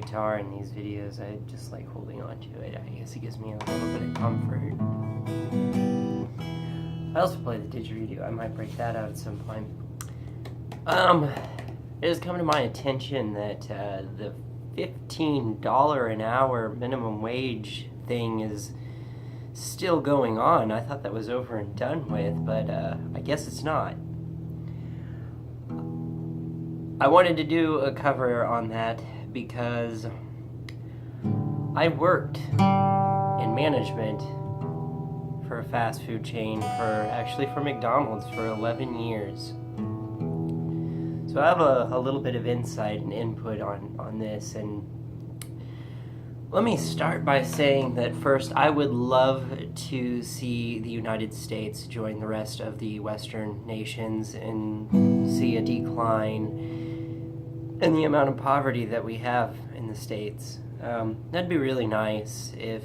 guitar in these videos. I just like holding on to it. I guess it gives me a little bit of comfort. I also play the didgeridoo. I might break that out at some point. It has come to my attention that the $15 an hour minimum wage thing is still going on. I thought that was over and done with, but I guess it's not. I wanted to do a cover on that because I worked in management for a fast food chain for McDonald's for 11 years. So I have a little bit of insight and input on this, and let me start by saying that first, I would love to see the United States join the rest of the Western nations and see a decline in the amount of poverty that we have in the States. That'd be really nice if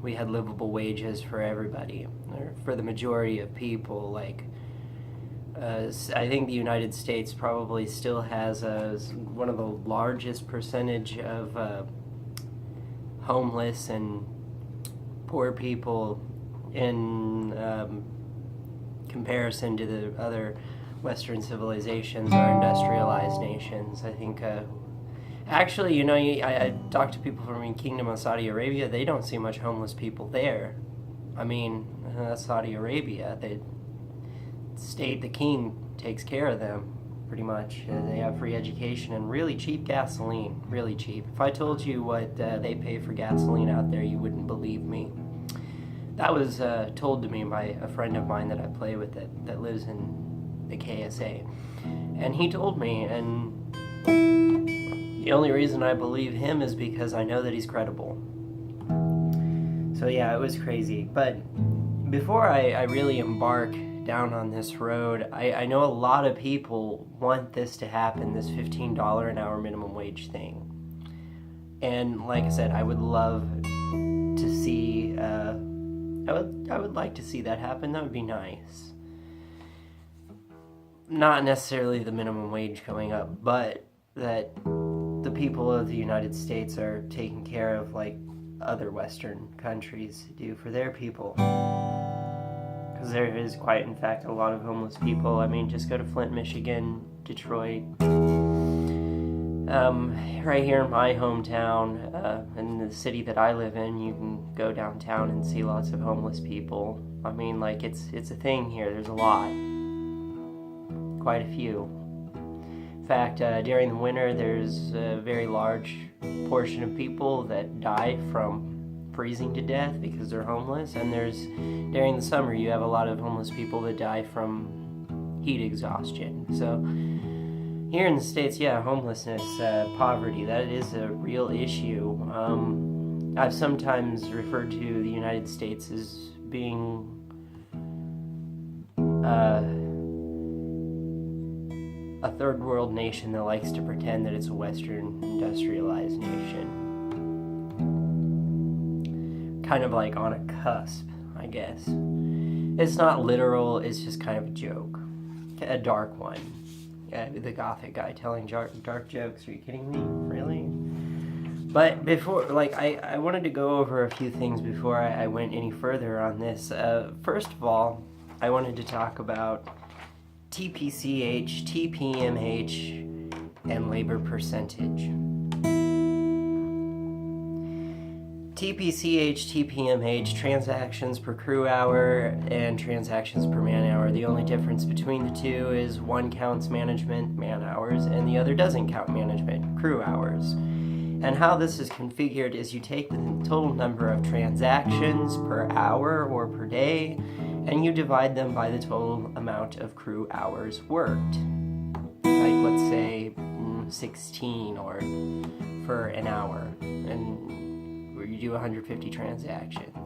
we had livable wages for everybody, or for the majority of people. Like, I think the United States probably still has one of the largest percentage of homeless and poor people in comparison to the other Western civilizations or industrialized nations. I think, actually, I talked to people from the Kingdom of Saudi Arabia. They don't see much homeless people there. I mean, Saudi Arabia, the king takes care of them, pretty much. They have free education and really cheap gasoline, really cheap. If I told you what they pay for gasoline out there, you wouldn't believe me. That was told to me by a friend of mine that I play with that lives in the KSA. And he told me, and the only reason I believe him is because I know that he's credible. So yeah, it was crazy. But before I really embark down on this road, I know a lot of people want this to happen, this $15 an hour minimum wage thing. And like I said, I would love to see, I would like to see that happen. That would be nice. Not necessarily the minimum wage going up, but that the people of the United States are taken care of like other Western countries do for their people. Because there is quite, in fact, a lot of homeless people. I mean, just go to Flint, Michigan, Detroit. Right here in my hometown, in the city that I live in, you can go downtown and see lots of homeless people. I mean, like, it's a thing here. There's a lot. Quite a few. In fact, during the winter, there's a very large portion of people that die from freezing to death because they're homeless, and during the summer you have a lot of homeless people that die from heat exhaustion. So here in the States, yeah, homelessness, poverty, that is a real issue. I've sometimes referred to the United States as being a third world nation that likes to pretend that it's a Western industrialized nation. Kind of like on a cusp, I guess. It's not literal, it's just kind of a joke. A dark one. Yeah, the gothic guy telling dark jokes. Are you kidding me? Really? But before, I wanted to go over a few things before I went any further on this. First of all, I wanted to talk about TPCH, TPMH, and labor percentage. TPCH, TPMH, transactions per crew hour and transactions per man hour. The only difference between the two is one counts management, man hours, and the other doesn't count management, crew hours. And how this is configured is you take the total number of transactions per hour or per day, and you divide them by the total amount of crew hours worked. Like, let's say 16 or for an hour, and you do 150 transactions.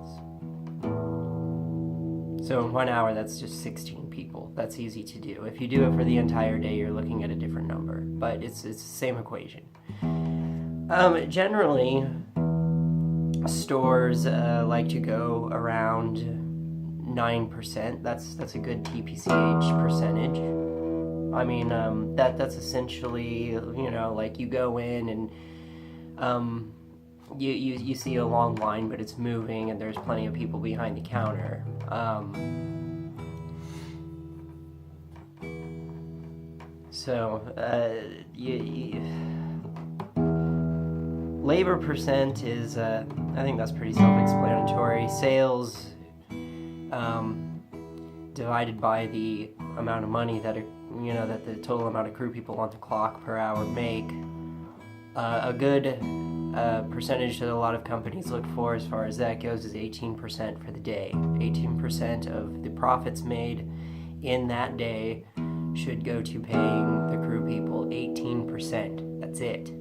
So in 1 hour, that's just 16 people. That's easy to do. If you do it for the entire day, you're looking at a different number, but it's the same equation. Generally, stores like to go around 9%. That's a good TPCH percentage. I mean, that's essentially, like you go in and You see a long line, but it's moving, and there's plenty of people behind the counter. Labor percent is, I think that's pretty self-explanatory. Sales divided by the amount of money that that the total amount of crew people on the clock per hour make. A good percentage that a lot of companies look for as far as that goes is 18% for the day. 18% of the profits made in that day should go to paying the crew people. 18%. That's it.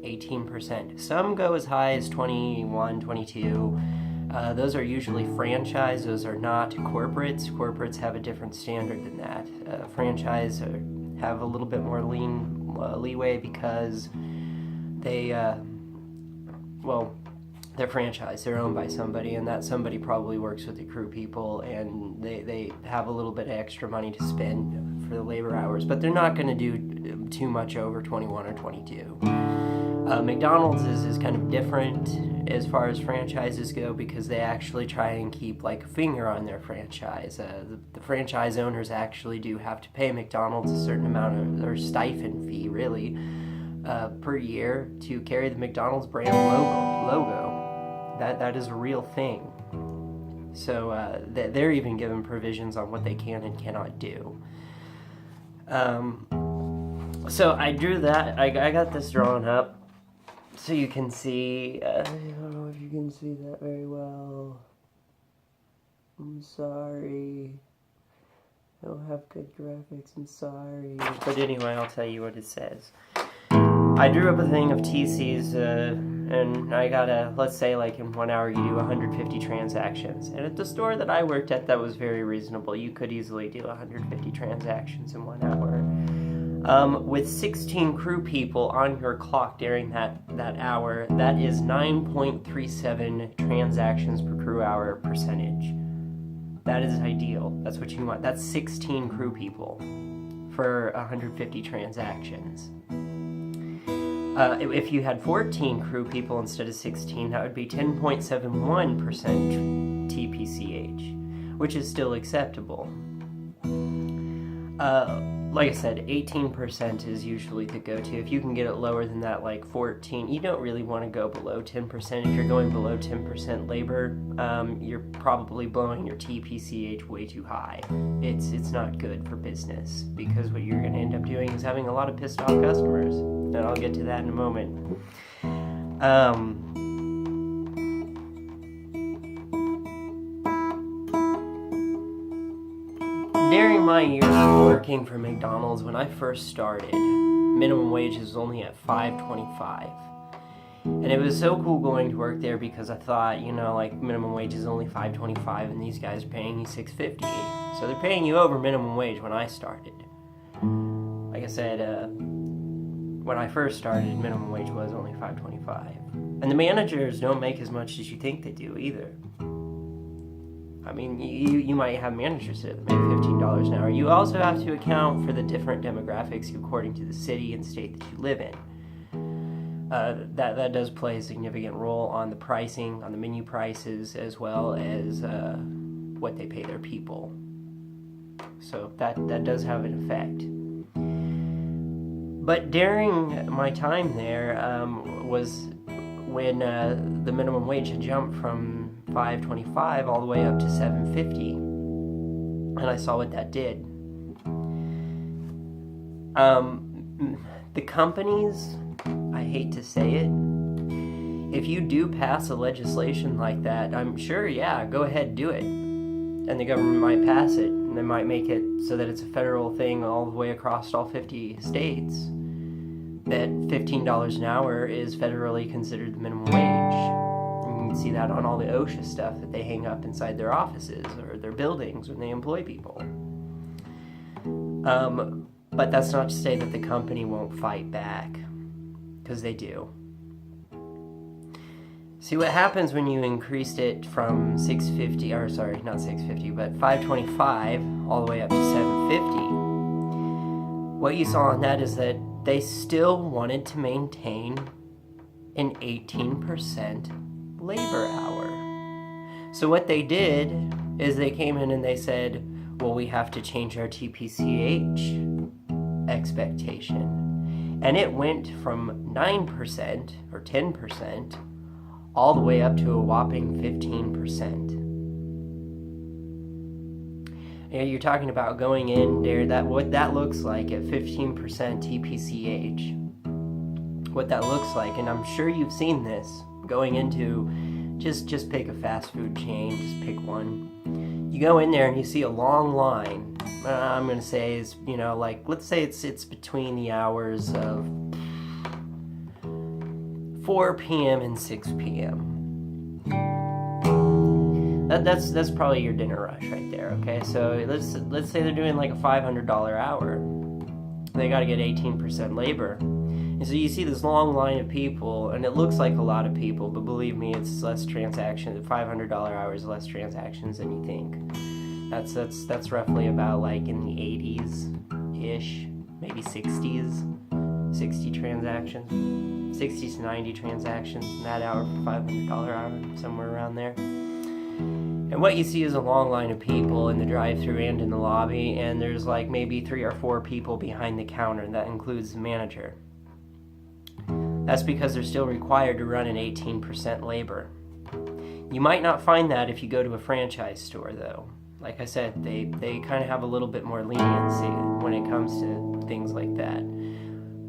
18%. Some go as high as 21, 22. Those are usually franchise. Those are not corporates. Corporates have a different standard than that. Franchise have a little bit more leeway because they're franchised. They're owned by somebody, and that somebody probably works with the crew people, and they have a little bit of extra money to spend for the labor hours, but they're not going to do too much over 21 or 22. McDonald's is kind of different as far as franchises go because they actually try and keep like a finger on their franchise. The franchise owners actually do have to pay McDonald's a certain amount of their stipend fee, really, per year to carry the McDonald's brand logo. That is a real thing. So they're even given provisions on what they can and cannot do. So I drew that. I got this drawn up so you can see. I don't know if you can see that very well. I'm sorry. I don't have good graphics. I'm sorry. But anyway, I'll tell you what it says. I drew up a thing of TCs, and I got let's say like in 1 hour you do 150 transactions. And at the store that I worked at, that was very reasonable. You could easily do 150 transactions in 1 hour. With 16 crew people on your clock during that hour, that is 9.37 transactions per crew hour percentage. That is ideal. That's what you want. That's 16 crew people for 150 transactions. If you had 14 crew people instead of 16, that would be 10.71% TPCH, which is still acceptable. Like I said, 18% is usually the go-to. If you can get it lower than that, like 14, you don't really want to go below 10%. If you're going below 10% labor, you're probably blowing your TPCH way too high. It's not good for business because what you're going to end up doing is having a lot of pissed off customers. And I'll get to that in a moment. During my years working for McDonald's, when I first started, minimum wage was only at $5.25. And it was so cool going to work there because I thought, like minimum wage is only $5.25 and these guys are paying you $6.50. So they're paying you over minimum wage when I started. Like I said, when I first started, minimum wage was only $5.25. And the managers don't make as much as you think they do either. I mean, you might have managers that make $15 an hour. You also have to account for the different demographics according to the city and state that you live in. That does play a significant role on the pricing, on the menu prices, as well as what they pay their people. So that does have an effect. But during my time there was when the minimum wage had jumped from $5.25 all the way up to $7.50, and I saw what that did. The companies, I hate to say it, if you do pass a legislation like that, I'm sure, yeah, go ahead, do it. And the government might pass it, and they might make it so that it's a federal thing all the way across all 50 states, that $15 an hour is federally considered the minimum wage. You can see that on all the OSHA stuff that they hang up inside their offices or their buildings when they employ people. But that's not to say that the company won't fight back, because they do. See, what happens when you increased it from $5.25 all the way up to $7.50, what you saw on that is that they still wanted to maintain an 18% labor hour. So what they did is they came in and they said, well, we have to change our TPCH expectation. And it went from 9% or 10% all the way up to a whopping 15%. And you're talking about going in there, that what that looks like at 15% TPCH. What that looks like, and I'm sure you've seen this, going into, just pick a fast food chain, just pick one. You go in there and you see a long line. I'm gonna say is, like, let's say it's between the hours of 4 p.m. and 6 p.m. That's probably your dinner rush right there. Okay, so let's say they're doing like a $500 hour. They got to get 18% labor. And so you see this long line of people, and it looks like a lot of people, but believe me, it's less transactions. $500 hours, less transactions than you think. That's roughly about like in the 80s-ish, maybe 60s, 60 transactions, 60 to 90 transactions in that hour for $500 hour, somewhere around there. And what you see is a long line of people in the drive-thru and in the lobby, and there's like maybe 3 or 4 people behind the counter, and that includes the manager. That's because they're still required to run an 18% labor. You might not find that if you go to a franchise store, though. Like I said, they kind of have a little bit more leniency when it comes to things like that.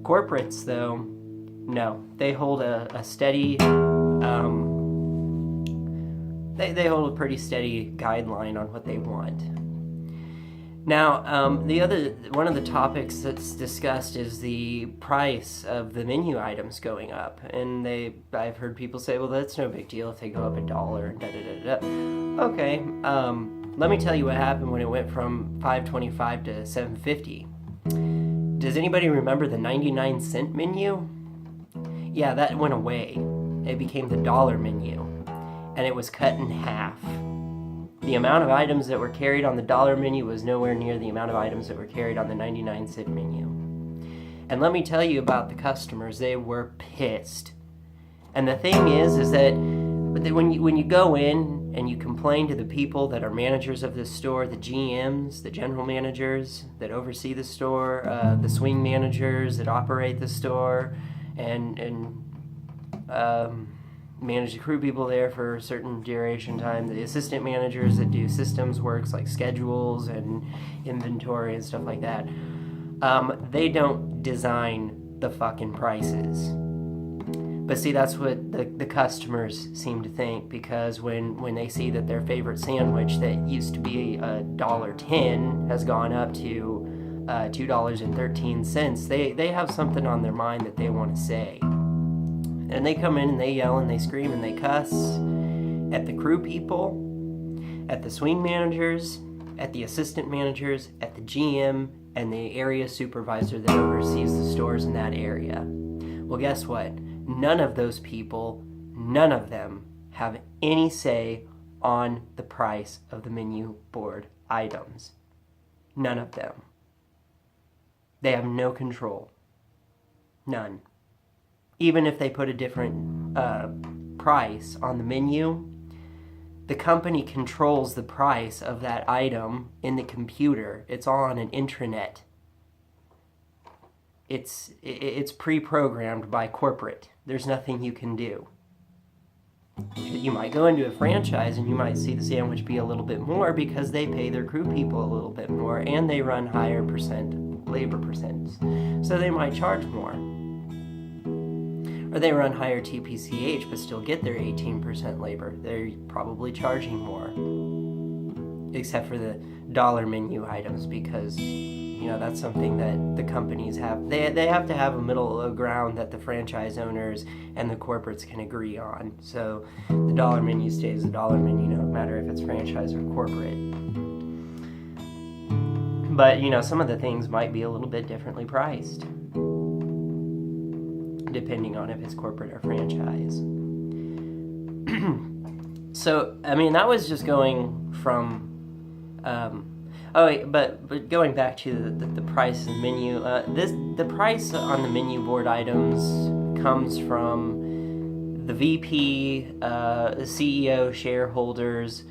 Corporates, though, no. They hold a steady, they hold a pretty steady guideline on what they want. Now, one of the topics that's discussed is the price of the menu items going up, and I've heard people say, well, that's no big deal if they go up $1, da da da da. Okay, let me tell you what happened when it went from $5.25 to $7.50. Does anybody remember the 99-cent menu? Yeah, that went away. It became the dollar menu, and it was cut in half. The amount of items that were carried on the dollar menu was nowhere near the amount of items that were carried on the 99-cent menu. And let me tell you about the customers. They were pissed. And the thing is that when you go in and you complain to the people that are managers of this store, the GMs, the general managers that oversee the store, the swing managers that operate the store, and manage the crew people there for a certain duration time, the assistant managers that do systems works like schedules and inventory and stuff like that, they don't design the fucking prices. But see, that's what the customers seem to think, because when they see that their favorite sandwich that used to be $1.10 has gone up to $2.13, they have something on their mind that they want to say. And they come in and they yell and they scream and they cuss at the crew people, at the swing managers, at the assistant managers, at the GM, and the area supervisor that oversees the stores in that area. Well, guess what? None of those people, none of them have any say on the price of the menu board items. None of them. They have no control. None. Even if they put a different price on the menu, the company controls the price of that item in the computer. It's all on an intranet. It's pre-programmed by corporate. There's nothing you can do. You might go into a franchise and you might see the sandwich be a little bit more because they pay their crew people a little bit more and they run higher labor percents. So they might charge more. Or they run higher TPCH but still get their 18% labor. They're probably charging more. Except for the dollar menu items, because that's something that the companies have. They have to have a middle ground that the franchise owners and the corporates can agree on. So the dollar menu stays the dollar menu, no matter if it's franchise or corporate. But some of the things might be a little bit differently priced, depending on if it's corporate or franchise. So, that was just going from, but going back to the price of the menu, the price on the menu board items comes from the VP, CEO, shareholders,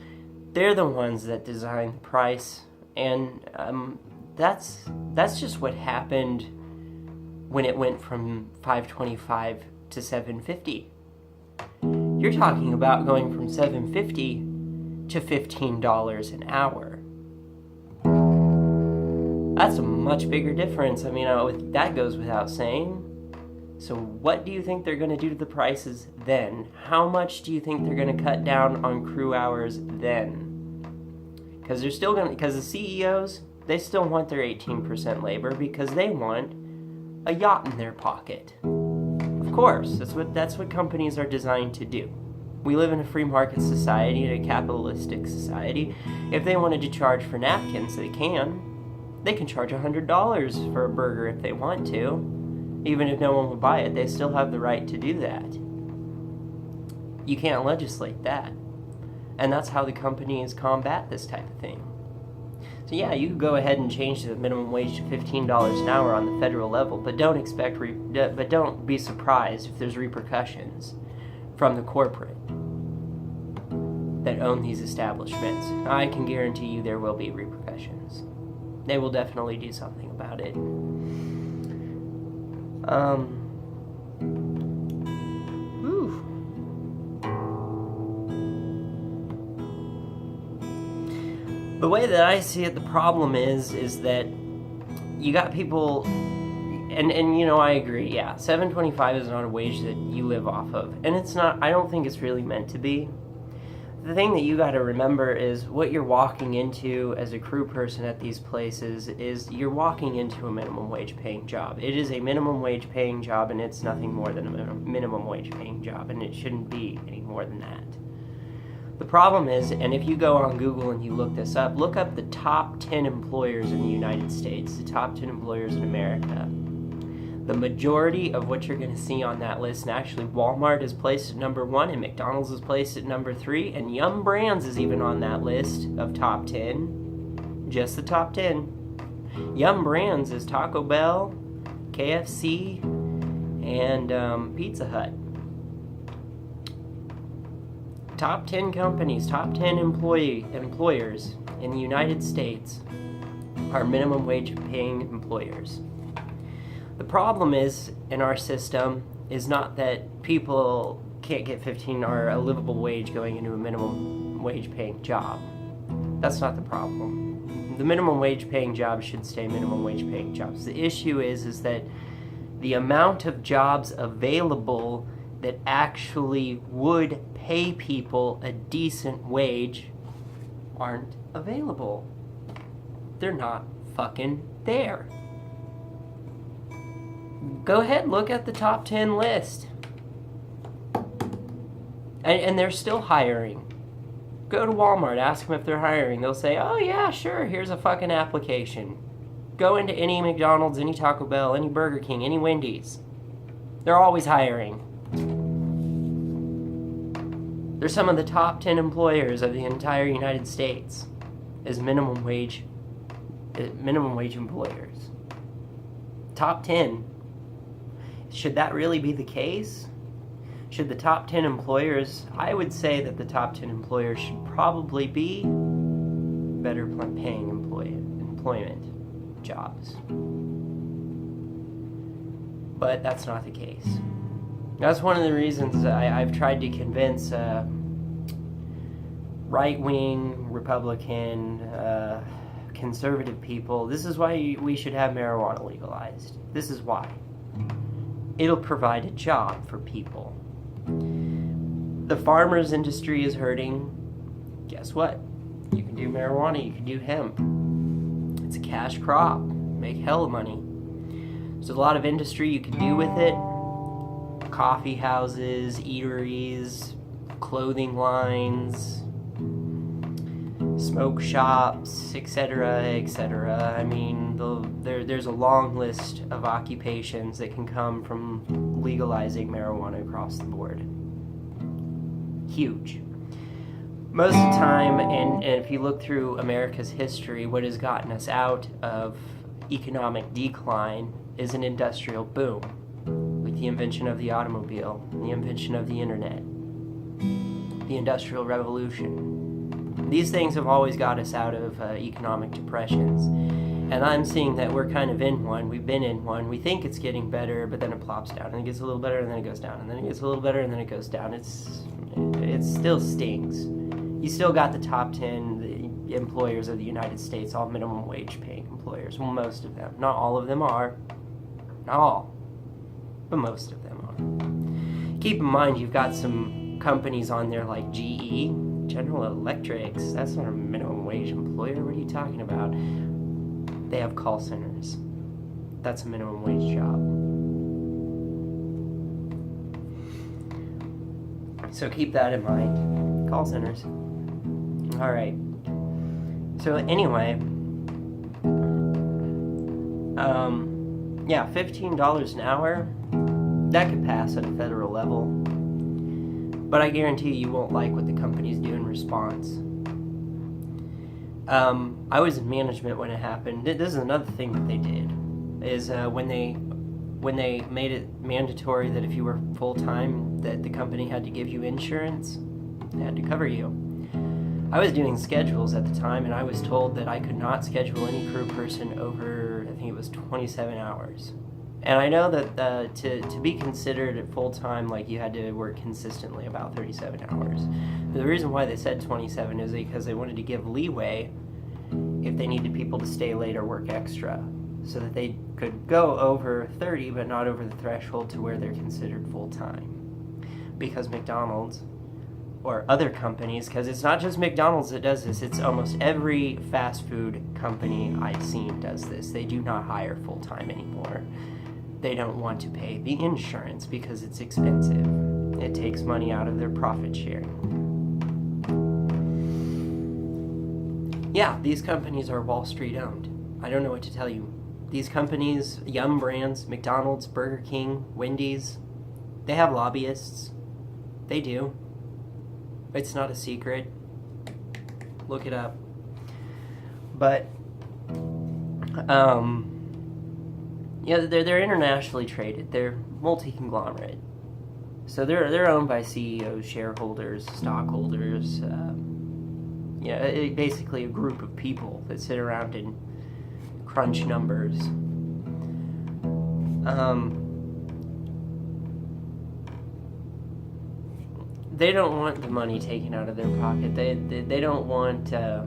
they're the ones that design the price. And that's just what happened when it went from $5.25 to $7.50. You're talking about going from $7.50 to $15 an hour. That's a much bigger difference. I mean, that goes without saying. So what do you think they're going to do to the prices then? How much do you think they're going to cut down on crew hours then? Because the CEOs, they still want their 18% labor because they want a yacht in their pocket. Of course, that's what companies are designed to do. We live in a free market society, in a capitalistic society. If they wanted to charge for napkins, they can. They can charge $100 for a burger if they want to. Even if no one would buy it, they still have the right to do that. You can't legislate that. And that's how the companies combat this type of thing. So yeah, you can go ahead and change the minimum wage to $15 an hour on the federal level, but don't be surprised if there's repercussions from the corporate that own these establishments. I can guarantee you there will be repercussions. They will definitely do something about it. The way that I see it, the problem is that you got people, and I agree, yeah, $7.25 is not a wage that you live off of, and it's not. I don't think it's really meant to be. The thing that you got to remember is what you're walking into as a crew person at these places is you're walking into a minimum wage paying job. It is a minimum wage paying job, and it's nothing more than a minimum wage paying job, and it shouldn't be any more than that. The problem is, and if you go on Google and you look this up, look up the top 10 employers in the United States, the top 10 employers in America. The majority of what you're going to see on that list, and actually Walmart is placed at number 1, and McDonald's is placed at number 3, and Yum Brands is even on that list of top 10. Just the top 10. Yum Brands is Taco Bell, KFC, and Pizza Hut. Top 10 companies, top 10 employers in the United States are minimum wage paying employers. The problem is, in our system, is not that people can't get 15 or a livable wage going into a minimum wage paying job. That's not the problem. The minimum wage paying jobs should stay minimum wage paying jobs. The issue is that the amount of jobs available that actually would pay people a decent wage aren't available. They're not fucking there. Go ahead, look at the top 10 list. And they're still hiring. Go to Walmart, ask them if they're hiring. They'll say, oh yeah, sure, here's a fucking application. Go into any McDonald's, any Taco Bell, any Burger King, any Wendy's. They're always hiring. They're some of the top 10 employers of the entire United States as minimum wage employers. Top 10. Should that really be the case? Should the top 10 employers, I would say that the top 10 employers should probably be better paying employment jobs. But that's not the case. That's one of the reasons I've tried to convince right-wing, Republican, conservative people, this is why we should have marijuana legalized. This is why. It'll provide a job for people. The farmers industry is hurting. Guess what? You can do marijuana, you can do hemp. It's a cash crop. Make hell of money. There's a lot of industry you can do with it. Coffee houses, eateries, clothing lines, smoke shops, etc., etc. I mean, there's a long list of occupations that can come from legalizing marijuana across the board. Huge. Most of the time, and if you look through America's history, what has gotten us out of economic decline is an industrial boom. With the invention of the automobile, the invention of the internet, the Industrial Revolution. These things have always got us out of economic depressions. And I'm seeing that we're kind of in one. We've been in one. We think it's getting better, but then it plops down. And it gets a little better, and then it goes down. And then it gets a little better, and then it goes down. It still stings. You still got the top 10 employers of the United States, all minimum wage paying employers. Well, most of them. Not all of them are. Not all. But most of them are. Keep in mind, you've got some companies on there like GE, General Electrics. That's not a minimum wage employer. What are you talking about? They have call centers. That's a minimum wage job. So keep that in mind. Call centers. All right. So anyway, yeah, $15 an hour, that could pass at a federal level. But I guarantee you won't like what the companies do in response. I was in management when it happened. This is another thing that they did, is when they made it mandatory that if you were full-time, that the company had to give you insurance, they had to cover you. I was doing schedules at the time, and I was told that I could not schedule any crew person over, I think it was 27 hours. And I know that to be considered full-time, like, you had to work consistently about 37 hours. The reason why they said 27 is because they wanted to give leeway if they needed people to stay late or work extra, so that they could go over 30 but not over the threshold to where they're considered full-time. Because McDonald's, or other companies, because it's not just McDonald's that does this, it's almost every fast food company I've seen does this. They do not hire full-time anymore. They don't want to pay the insurance because it's expensive. It takes money out of their profit sharing. Yeah, these companies are Wall Street owned. I don't know what to tell you. These companies, Yum Brands, McDonald's, Burger King, Wendy's, they have lobbyists. They do. It's not a secret. Look it up. But, yeah, they're internationally traded. They're multi-conglomerate. So they're owned by CEOs, shareholders, stockholders, basically a group of people that sit around and crunch numbers. They don't want the money taken out of their pocket. They don't want their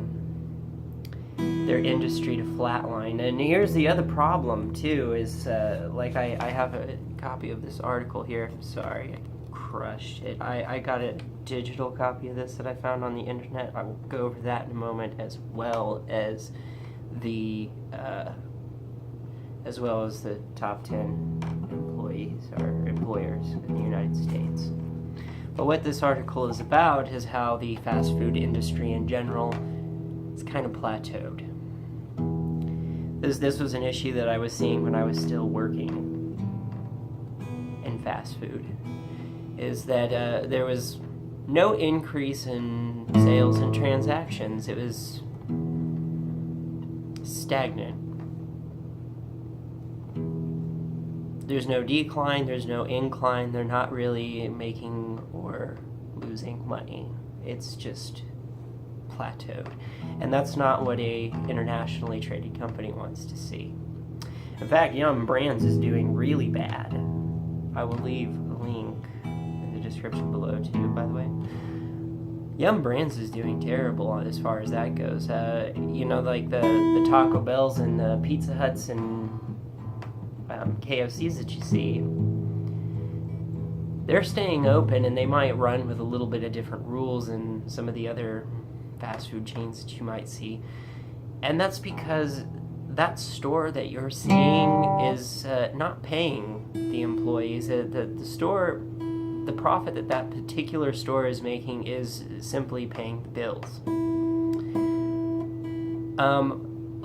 industry to flatline. And here's the other problem too, is I have a copy of this article here. Sorry, I crushed it. I got a digital copy of this that I found on the internet. I will go over that in a moment, as well as the top 10 employees or employers in the United States. But what this article is about is how the fast food industry in general is kind of plateaued. This was an issue that I was seeing when I was still working in fast food, is that there was no increase in sales and transactions. It was stagnant. There's no decline, there's no incline. They're not really making or losing money. It's just plateaued. And that's not what a internationally traded company wants to see. In fact, Yum Brands is doing really bad. I will leave a link in the description below too, by the way. Yum Brands is doing terrible as far as that goes. Like the Taco Bells and the Pizza Huts and KFCs that you see, they're staying open, and they might run with a little bit of different rules than some of the other fast food chains that you might see. And that's because that store that you're seeing is not paying the employees. The store, the profit that particular store is making is simply paying the bills.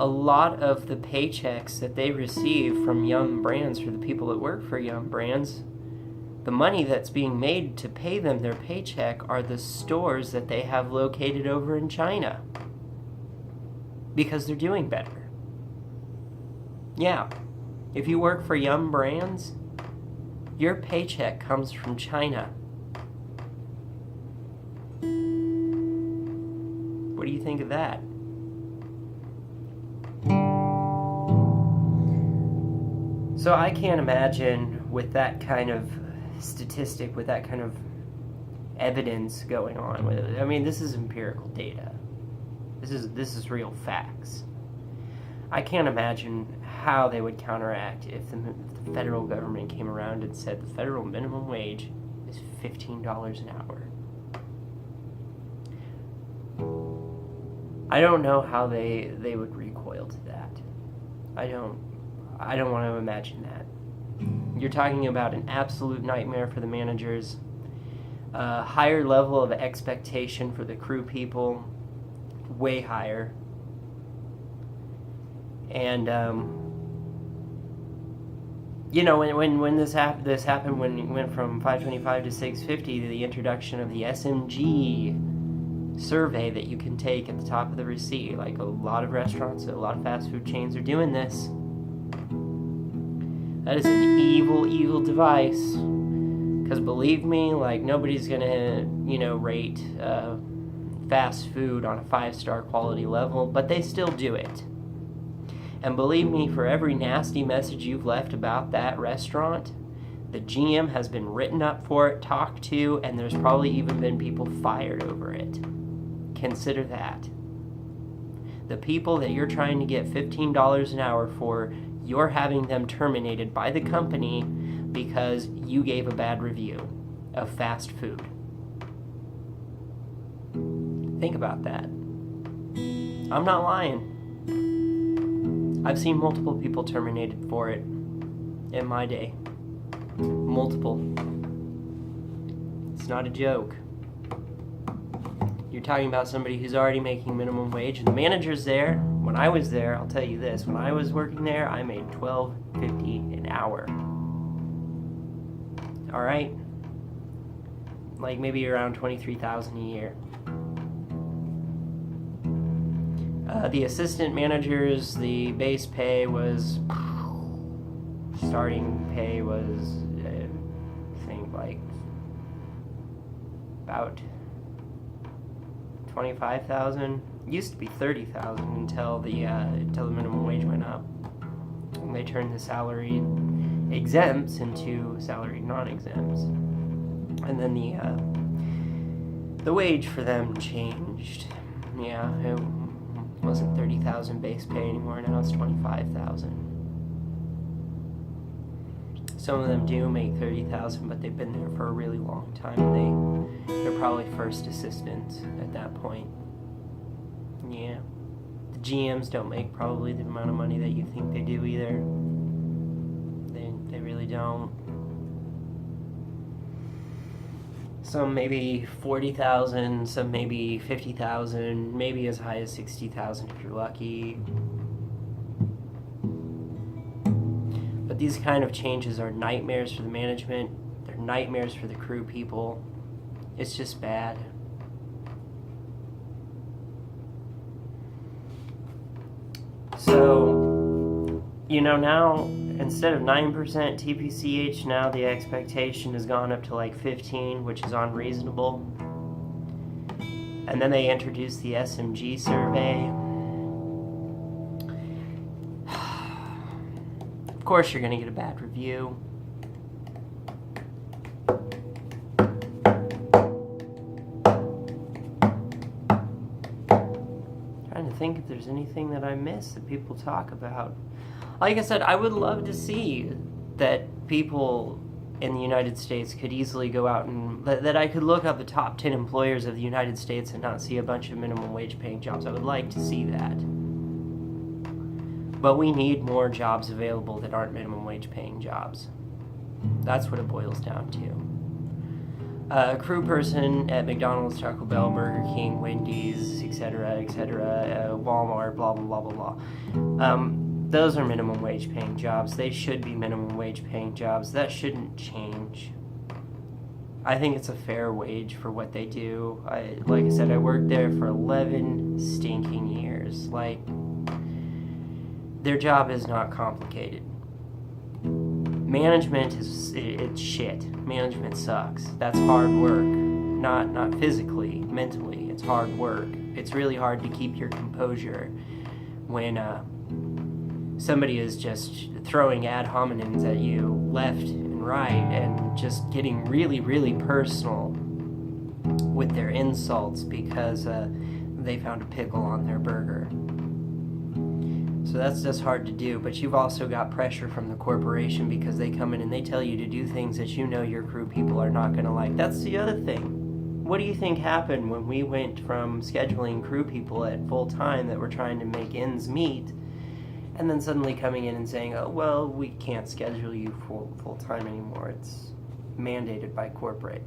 A lot of the paychecks that they receive from Yum Brands, for the people that work for Yum Brands, the money that's being made to pay them their paycheck are the stores that they have located over in China, because they're doing better. Yeah, if you work for Yum Brands, Your paycheck comes from China. What do you think of that? So I can't imagine with that kind of statistic, with that kind of evidence going on with it. I mean, this is empirical data. This is real facts. I can't imagine how they would counteract if the federal government came around and said the federal minimum wage is $15 an hour. I don't know how they would recoil to that. I don't want to imagine that. You're talking about an absolute nightmare for the managers, a higher level of expectation for the crew people, way higher. And when this happened, when it went from 525 to 650, the introduction of the SMG survey that you can take at the top of the receipt, like a lot of restaurants, a lot of fast food chains are doing this. That is an evil device. Because believe me, like, nobody's gonna, rate fast food on a 5-star quality level, but they still do it. And believe me, for every nasty message you've left about that restaurant, the GM has been written up for it, talked to, and there's probably even been people fired over it. Consider that. The people that you're trying to get $15 an hour for, you're having them terminated by the company because you gave a bad review of fast food. Think about that. I'm not lying. I've seen multiple people terminated for it in my day. Multiple. It's not a joke. You're talking about somebody who's already making minimum wage, and the manager's there. When I was there, I'll tell you this, when I was working there, I made $12.50 an hour. All right? Like maybe around $23,000 a year. The assistant managers, the base pay was, starting pay was, I think like about $25,000. Used to be $30,000 until the minimum wage went up. And they turned the salaried exempts into salaried non-exempts, and then the wage for them changed. Yeah, it wasn't $30,000 base pay anymore. Now it's $25,000. Some of them do make $30,000, but they've been there for a really long time. They're probably first assistants at that point. Yeah. The GMs don't make probably the amount of money that you think they do either. They really don't. Some maybe $40,000, some maybe $50,000, maybe as high as $60,000 if you're lucky. But these kind of changes are nightmares for the management. They're nightmares for the crew people. It's just bad. So, now instead of 9% TPCH, now the expectation has gone up to like 15, which is unreasonable. And then they introduced the SMG survey. Of course you're going to get a bad review. Trying to think if there's anything that I missed that people talk about. Like I said, I would love to see that people in the United States could easily go out and that I could look up the top 10 employers of the United States and not see a bunch of minimum wage paying jobs. I would like to see that. But we need more jobs available that aren't minimum wage paying jobs. That's what it boils down to. A crew person at McDonald's, Taco Bell, Burger King, Wendy's, etc., Walmart, blah, blah, blah, blah, blah. Those are minimum wage paying jobs. They should be minimum wage paying jobs. That shouldn't change. I think it's a fair wage for what they do. Like I said, I worked there for 11 stinking years. Like, their job is not complicated. management it's shit. Management sucks. That's hard work. Not physically, mentally. It's hard work. It's really hard to keep your composure when somebody is just throwing ad hominems at you left and right and just getting really, really personal with their insults because they found a pickle on their burger. So that's just hard to do, but you've also got pressure from the corporation because they come in and they tell you to do things that you know your crew people are not going to like. That's the other thing. What do you think happened when we went from scheduling crew people at full time that were trying to make ends meet, and then suddenly coming in and saying, oh, well, we can't schedule you full time anymore. It's mandated by corporate.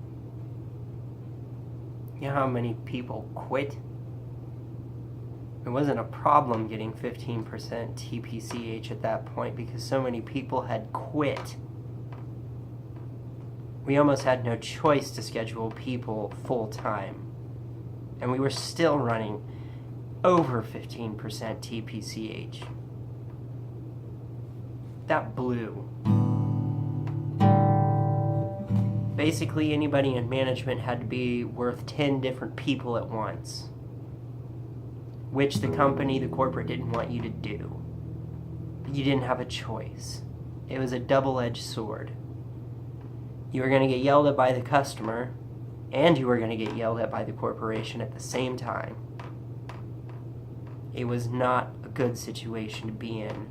You know how many people quit? It wasn't a problem getting 15% TPCH at that point because so many people had quit. We almost had no choice to schedule people full time. And we were still running over 15% TPCH. That blew. Basically, anybody in management had to be worth 10 different people at once, which the company, the corporate, didn't want you to do. But you didn't have a choice. It was a double-edged sword. You were going to get yelled at by the customer, and you were going to get yelled at by the corporation at the same time. It was not a good situation to be in.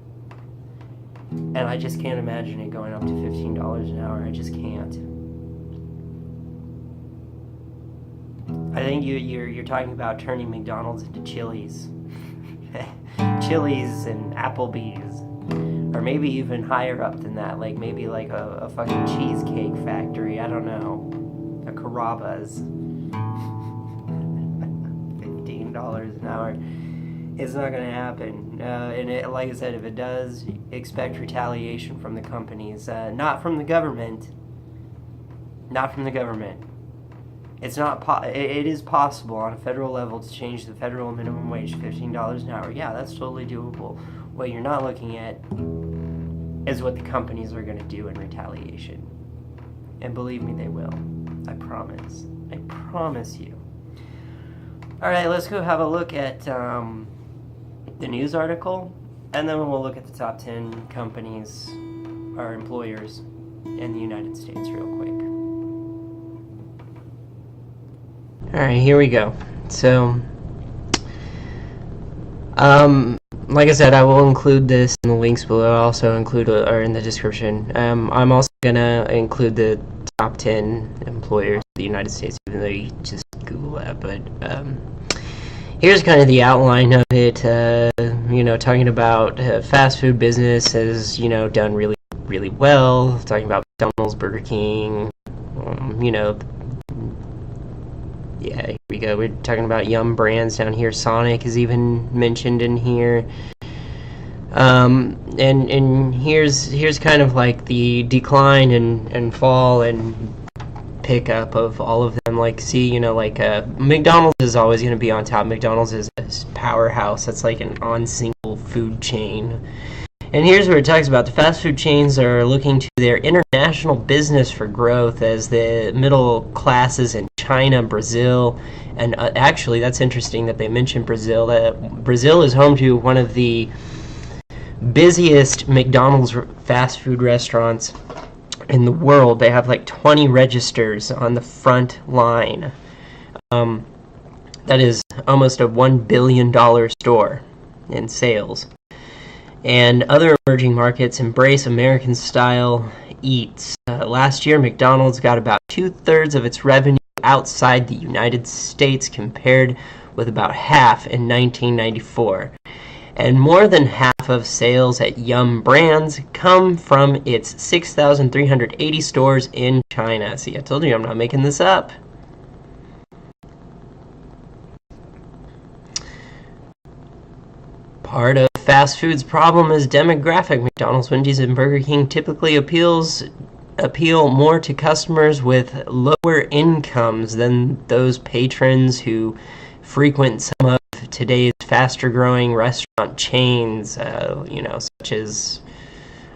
And I just can't imagine it going up to $15 an hour. I just can't. I think you're talking about turning McDonald's into Chili's. Chili's and Applebee's. Or maybe even higher up than that. Like maybe like a fucking cheesecake factory. I don't know. A Carrabba's. $15 an hour. It's not going to happen. And like I said, if it does, expect retaliation from the companies. Not from the government. Not from the government. It's not. It is possible on a federal level to change the federal minimum wage to $15 an hour. Yeah, that's totally doable. What you're not looking at is what the companies are going to do in retaliation. And believe me, they will. I promise. I promise you. All right, let's go have a look at the news article, and then we'll look at the top 10 companies or employers in the United States real quick. Alright, here we go. So, like I said, I will include this in the links below. I'll also include, or in the description. I'm also going to include the top 10 employers of the United States, even though you just Google that. But, here's kind of the outline of it. Talking about fast food business has, done really, really well. Talking about McDonald's, Burger King, yeah, here we go. We're talking about Yum brands down here. Sonic is even mentioned in here. And here's kind of like the decline and fall and pickup of all of them. Like, see, McDonald's is always going to be on top. McDonald's is a powerhouse. That's like an on-single food chain. And here's where it talks about the fast food chains are looking to their international business for growth as the middle classes in China, Brazil, and actually that's interesting that they mentioned Brazil. Brazil is home to one of the busiest McDonald's fast food restaurants in the world. They have like 20 registers on the front line. That is almost a $1 billion store in sales. And other emerging markets embrace American-style eats. Last year, McDonald's got about 2/3 of its revenue outside the United States, compared with about half in 1994. And more than half of sales at Yum Brands come from its 6,380 stores in China. See, I told you I'm not making this up. Part of fast food's problem is demographic. McDonald's, Wendy's, and Burger King typically appeal more to customers with lower incomes than those patrons who frequent some of today's faster-growing restaurant chains, such as,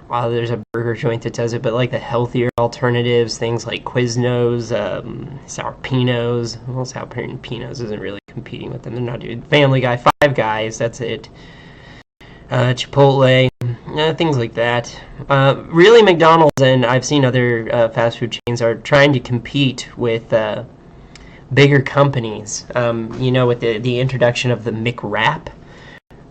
there's a burger joint that does it, but like the healthier alternatives, things like Quiznos, Sour Pinos. Well, Sour Pinos isn't really competing with them. They're not doing Family Guy, Five Guys. That's it. Chipotle, things like that. Really, McDonald's and I've seen other fast food chains are trying to compete with bigger companies. With the introduction of the McWrap.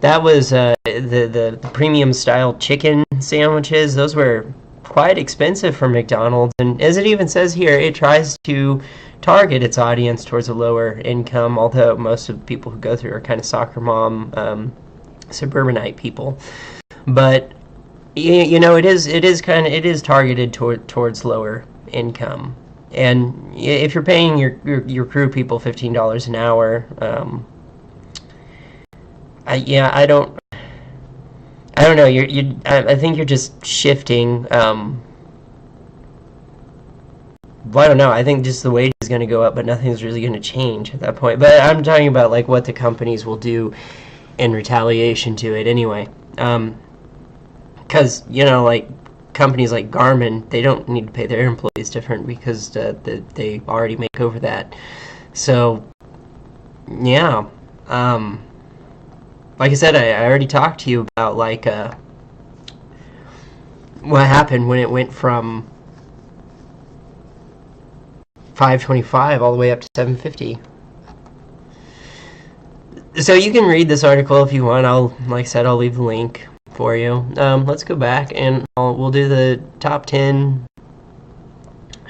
That was the premium style chicken sandwiches. Those were quite expensive for McDonald's, and as it even says here, it tries to target its audience towards a lower income. Although most of the people who go through are kind of soccer mom, suburbanite people, but it is targeted towards lower income. And if you're paying your crew people $15 an hour, I don't know. I think you're just shifting. Well, I don't know. I think just the wage is going to go up, but nothing's really going to change at that point. But I'm talking about like what the companies will do in retaliation to it anyway. Because like companies like Garmin, they don't need to pay their employees different because they already make over that. So yeah. Like I said, I already talked to you about like what happened when it went from 525 all the way up to 750. So you can read this article if you want. Like I said, I'll leave the link for you. Let's go back and we'll do the top 10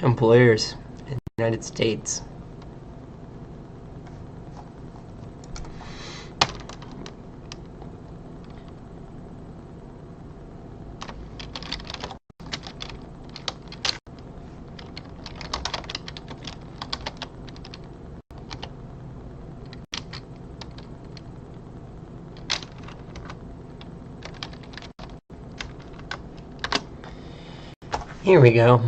employers in the United States. Here we go.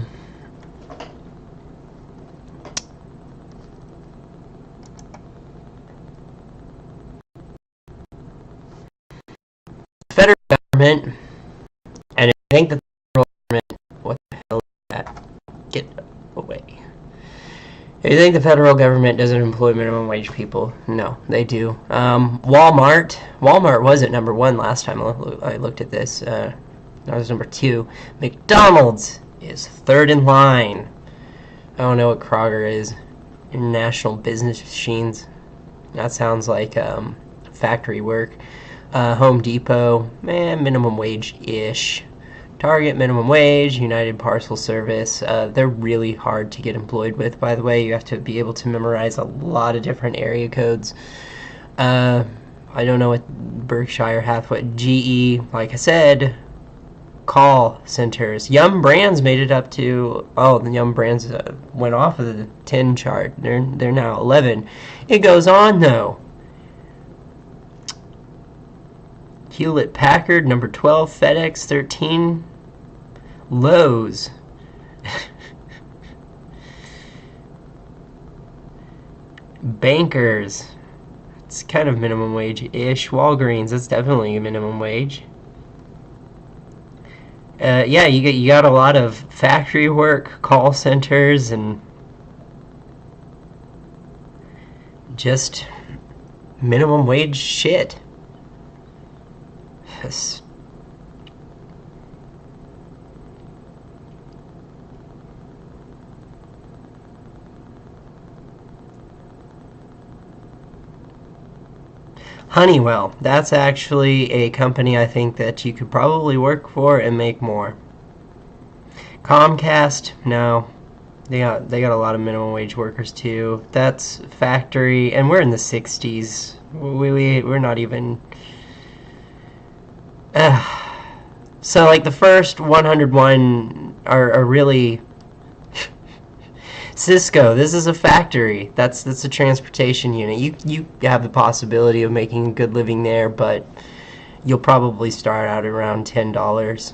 Federal government, and I think the federal government, what the hell is that? Get away. I think the federal government doesn't employ minimum wage people. No, they do. Walmart was at number 1 last time I looked at this. That was number 2. McDonald's is 3rd in line. I don't know what Kroger is. International Business Machines. That sounds like factory work. Home Depot, minimum wage-ish. Target, minimum wage. United Parcel Service. They're really hard to get employed with, by the way. You have to be able to memorize a lot of different area codes. I don't know what Berkshire Hathaway, GE, like I said, call centers. Yum Brands made it up to, the Yum Brands went off of the 10 chart. They're now 11. It goes on though. Hewlett Packard, number 12. FedEx, 13. Lowe's. Bankers. It's kind of minimum wage-ish. Walgreens, that's definitely a minimum wage. You got a lot of factory work, call centers, and just minimum wage shit. Yes. Honeywell, that's actually a company I think that you could probably work for and make more. Comcast, no. They got a lot of minimum wage workers too. That's factory, and we're in the 60s. We're not even. So like the first 101 are really. Cisco, this is a factory. That's a transportation unit. You have the possibility of making a good living there, but you'll probably start out around $10.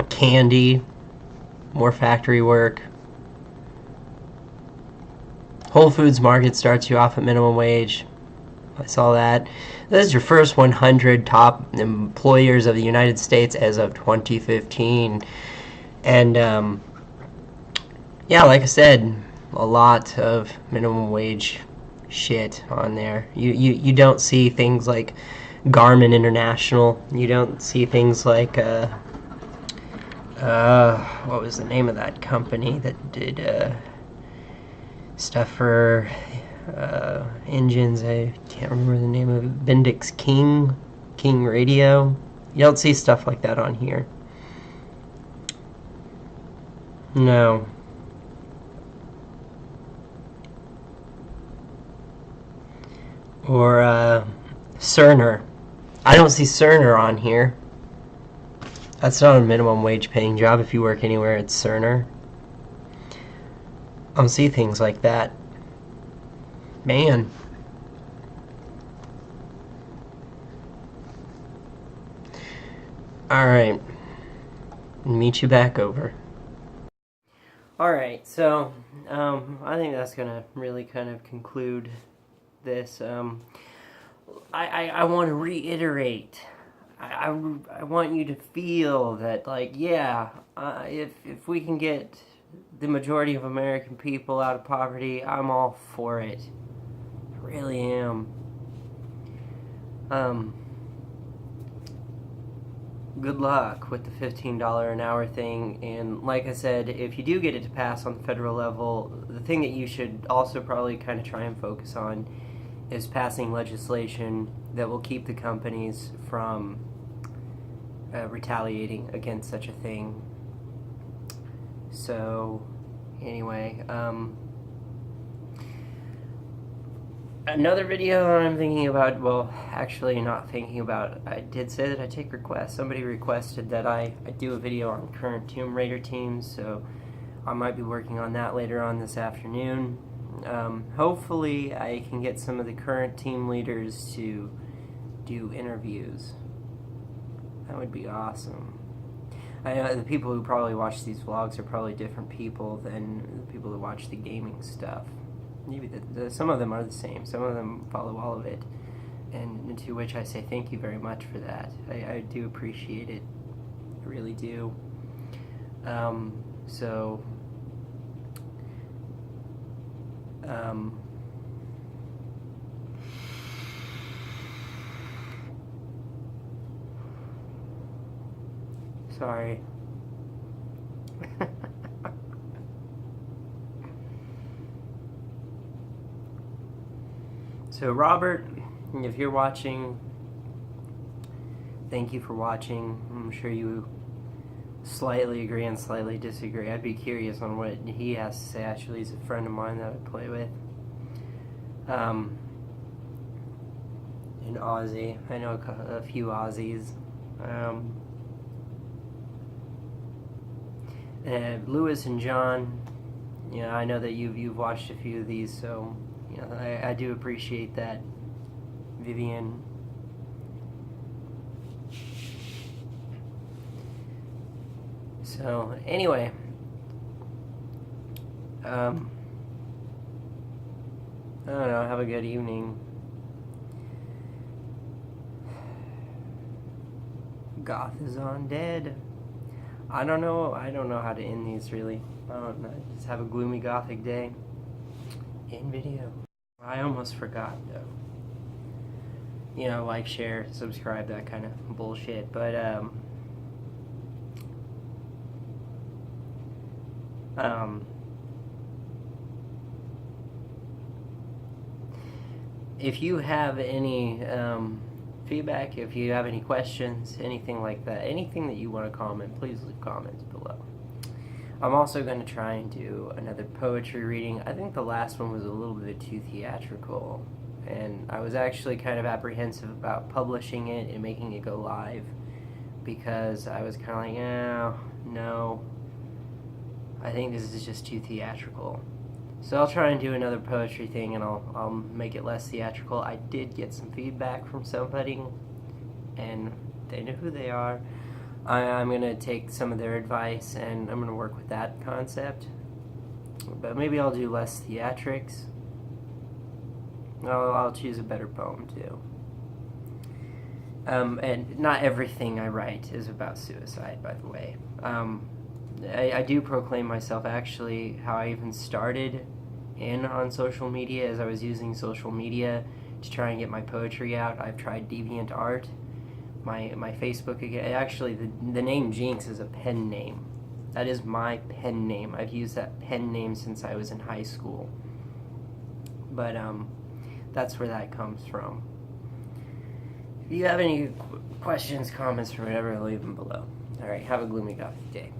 Candy, more factory work. Whole Foods Market starts you off at minimum wage. I saw that. This is your first 100 top employers of the United States as of 2015. And yeah, like I said, a lot of minimum wage shit on there. You don't see things like Garmin International. You don't see things like what was the name of that company that did stuff for engines? I can't remember the name of it. Bendix King Radio. You don't see stuff like that on here. No. Or Cerner. I don't see Cerner on here. That's not a minimum wage paying job if you work anywhere at Cerner. I don't see things like that. Man. Alright. Meet you back over. Alright, so I think that's going to really kind of conclude this. I want to reiterate. I want you to feel that, like, yeah, if we can get the majority of American people out of poverty, I'm all for it. I really am. Good luck with the $15 an hour thing, and like I said, if you do get it to pass on the federal level, the thing that you should also probably kind of try and focus on is passing legislation that will keep the companies from retaliating against such a thing. So, anyway, another video I'm thinking about, well, actually not thinking about, I did say that I take requests. Somebody requested that I do a video on current Tomb Raider teams, so I might be working on that later on this afternoon. Hopefully I can get some of the current team leaders to do interviews. That would be awesome. I know the people who probably watch these vlogs are probably different people than the people that watch the gaming stuff. Maybe some of them are the same. Some of them follow all of it, and to which I say thank you very much for that. I do appreciate it. I really do. Sorry. So Robert, if you're watching, thank you for watching. I'm sure you slightly agree and slightly disagree. I'd be curious on what he has to say. Actually, he's a friend of mine that I play with. In Aussie. I know a few Aussies. And Lewis and John, you know, I know that you've watched a few of these, so you know, I do appreciate that. Vivian. So anyway, I don't know. Have a good evening. Goth is on dead. I don't know how to end these, really. I don't know. Just have a gloomy gothic day. End video. I almost forgot, though. You know, like, share, subscribe, that kind of bullshit. But, if you have any, feedback, if you have any questions, anything like that, anything that you want to comment, please leave comments below. I'm also going to try and do another poetry reading. I think the last one was a little bit too theatrical, and I was actually kind of apprehensive about publishing it and making it go live, because I was kind of like, no, I think this is just too theatrical. So I'll try and do another poetry thing, and I'll make it less theatrical. I did get some feedback from somebody, and they know who they are. I'm going to take some of their advice, and I'm going to work with that concept. But maybe I'll do less theatrics. I'll choose a better poem too. And not everything I write is about suicide, by the way. I do proclaim myself, actually, how I even started in on social media, as I was using social media to try and get my poetry out. I've tried DeviantArt, my Facebook again. Actually, the name Jinks is a pen name. That is my pen name. I've used that pen name since I was in high school. But that's where that comes from. If you have any questions, comments, or whatever, leave them below. All right, have a gloomy, gothic day.